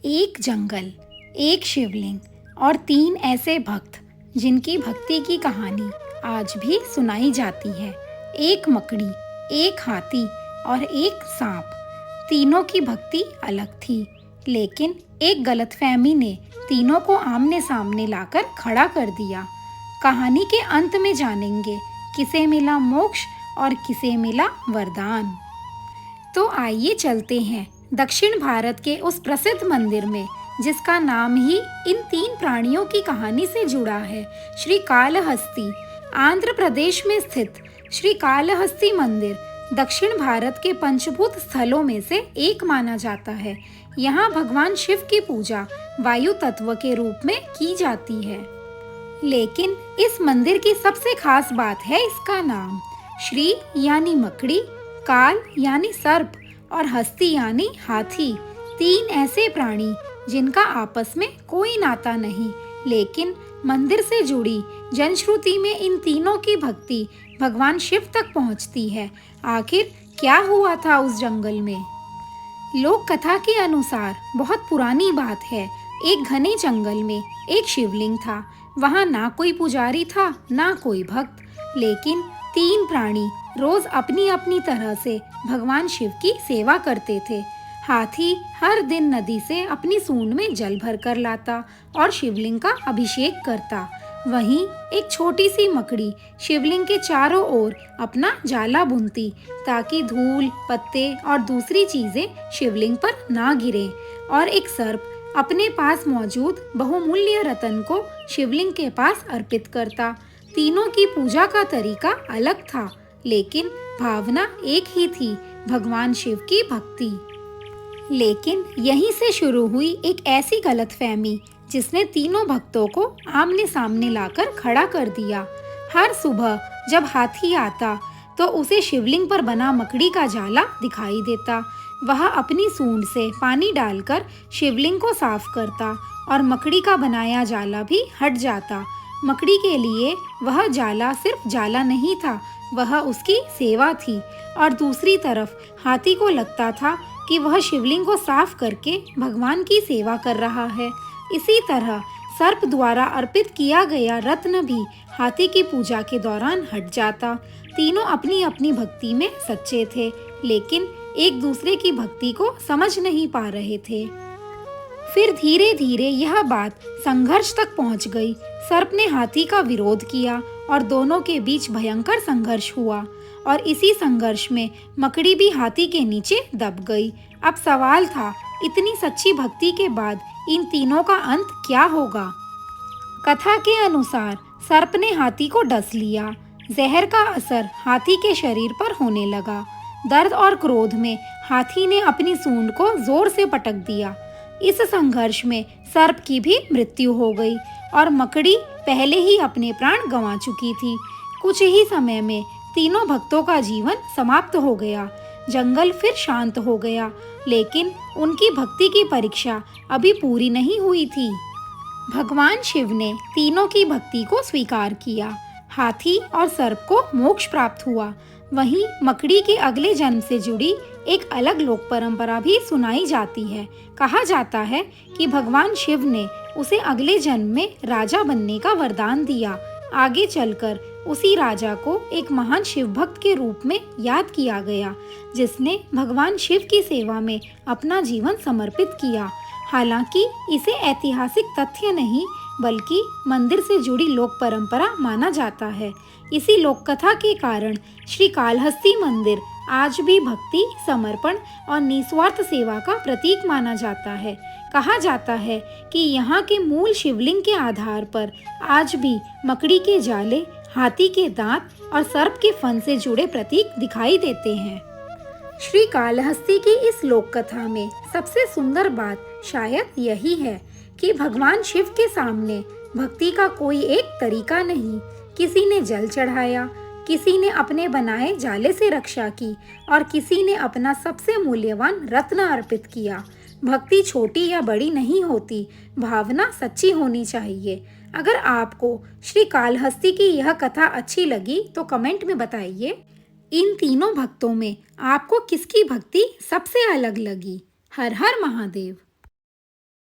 एक जंगल, एक शिवलिंग और 3 ऐसे भक्त जिनकी भक्ति की कहानी आज भी सुनाई जाती है। एक मकड़ी, एक हाथी और एक सांप। तीनों की भक्ति अलग थी, लेकिन एक गलतफहमी ने तीनों को आमने सामने लाकर खड़ा कर दिया। कहानी के अंत में जानेंगे किसे मिला मोक्ष और किसे मिला वरदान। तो आइए चलते हैं दक्षिण भारत के उस प्रसिद्ध मंदिर में जिसका नाम ही इन 3 प्राणियों की कहानी से जुड़ा है। श्री कालहस्ती। आंध्र प्रदेश में स्थित श्री कालहस्ती मंदिर दक्षिण भारत के पंचभूत स्थलों में से एक माना जाता है। यहाँ भगवान शिव की पूजा वायु तत्व के रूप में की जाती है। लेकिन इस मंदिर की सबसे खास बात है इसका नाम। श्री यानी मकड़ी, काल यानी सर्प और हस्ती यानी हाथी। 3 ऐसे प्राणी जिनका आपस में कोई नाता नहीं, लेकिन मंदिर से जुड़ी जनश्रुति में इन तीनों की भक्ति भगवान शिव तक पहुंचती है। आखिर क्या हुआ था उस जंगल में? लोक कथा के अनुसार बहुत पुरानी बात है। एक घने जंगल में एक शिवलिंग था। वहाँ ना कोई पुजारी था, ना कोई भक्त, लेकिन 3 प्राणी रोज अपनी अपनी तरह से भगवान शिव की सेवा करते थे। हाथी हर दिन नदी से अपनी सूंड में जल भर कर लाता और शिवलिंग का अभिषेक करता। वहीं एक छोटी सी मकड़ी शिवलिंग के चारों ओर अपना जाला बुनती ताकि धूल, पत्ते और दूसरी चीजें शिवलिंग पर ना गिरें। और एक सर्प अपने पास मौजूद बहुमूल्य रतन को शिवलिंग के पास अर्पित करता। तीनों की पूजा का तरीका अलग था, लेकिन भावना एक ही थी, भगवान शिव की भक्ति। लेकिन यहीं से शुरू हुई एक ऐसी गलतफहमी जिसने तीनों भक्तों को आमने सामने लाकर खड़ा कर दिया। हर सुबह जब हाथी आता तो उसे शिवलिंग पर बना मकड़ी का जाला दिखाई देता। वह अपनी सूंड से पानी डालकर शिवलिंग को साफ करता और मकड़ी का बनाया जाला भी हट जाता। मकड़ी के लिए वह जाला सिर्फ जाला नहीं था, वह उसकी सेवा थी। और दूसरी तरफ हाथी को लगता था कि वह शिवलिंग को साफ करके भगवान की सेवा कर रहा है। इसी तरह सर्प द्वारा अर्पित किया गया रत्न भी हाथी की पूजा के दौरान हट जाता। तीनों अपनी अपनी भक्ति में सच्चे थे, लेकिन एक दूसरे की भक्ति को समझ नहीं पा रहे थे। फिर धीरे धीरे यह बात संघर्ष तक पहुंच गई। सर्प ने हाथी का विरोध किया और दोनों के बीच भयंकर संघर्ष हुआ। और इसी संघर्ष में मकड़ी भी हाथी के नीचे दब गई। अब सवाल था, इतनी सच्ची भक्ति के बाद इन तीनों का अंत क्या होगा? कथा के अनुसार सर्प ने हाथी को डस लिया। जहर का असर हाथी के शरीर पर होने लगा। दर्द और क्रोध में हाथी ने अपनी सूंड को जोर से पटक दिया। इस संघर्ष में सर्प की भी मृत्यु हो गई और मकड़ी पहले ही अपने प्राण गंवा चुकी थी। कुछ ही समय में तीनों भक्तों का जीवन समाप्त हो गया। जंगल फिर शांत हो गया, लेकिन उनकी भक्ति की परीक्षा अभी पूरी नहीं हुई थी। भगवान शिव ने तीनों की भक्ति को स्वीकार किया। हाथी और सर्प को मोक्ष प्राप्त हुआ। वहीं मकड़ी के अगले जन्म से जुड़ी एक अलग लोक परंपरा भी सुनाई जाती है। कहा जाता है कि भगवान शिव ने उसे अगले जन्म में राजा बनने का वरदान दिया। आगे चलकर उसी राजा को एक महान शिव भक्त के रूप में याद किया गया, जिसने भगवान शिव की सेवा में अपना जीवन समर्पित किया। हालांकि इसे ऐतिहासिक तथ्य नहीं, बल्कि मंदिर से जुड़ी लोक परंपरा माना जाता है। इसी लोक कथा के कारण श्री कालहस्ती मंदिर आज भी भक्ति, समर्पण और निस्वार्थ सेवा का प्रतीक माना जाता है। कहा जाता है कि यहाँ के मूल शिवलिंग के आधार पर आज भी मकड़ी के जाले, हाथी के दांत और सर्प के फन से जुड़े प्रतीक दिखाई देते हैं। श्री कालहस्ती की इस लोक कथा में सबसे सुंदर बात शायद यही है कि भगवान शिव के सामने भक्ति का कोई एक तरीका नहीं। किसी ने जल चढ़ाया, किसी ने अपने बनाए जाले से रक्षा की और किसी ने अपना सबसे मूल्यवान रत्न अर्पित किया। भक्ति छोटी या बड़ी नहीं होती, भावना सच्ची होनी चाहिए। अगर आपको श्री कालहस्ती की यह कथा अच्छी लगी तो कमेंट में बताइए। इन तीनों भक्तों में आपको किसकी भक्ति सबसे अलग लगी? हर हर महादेव।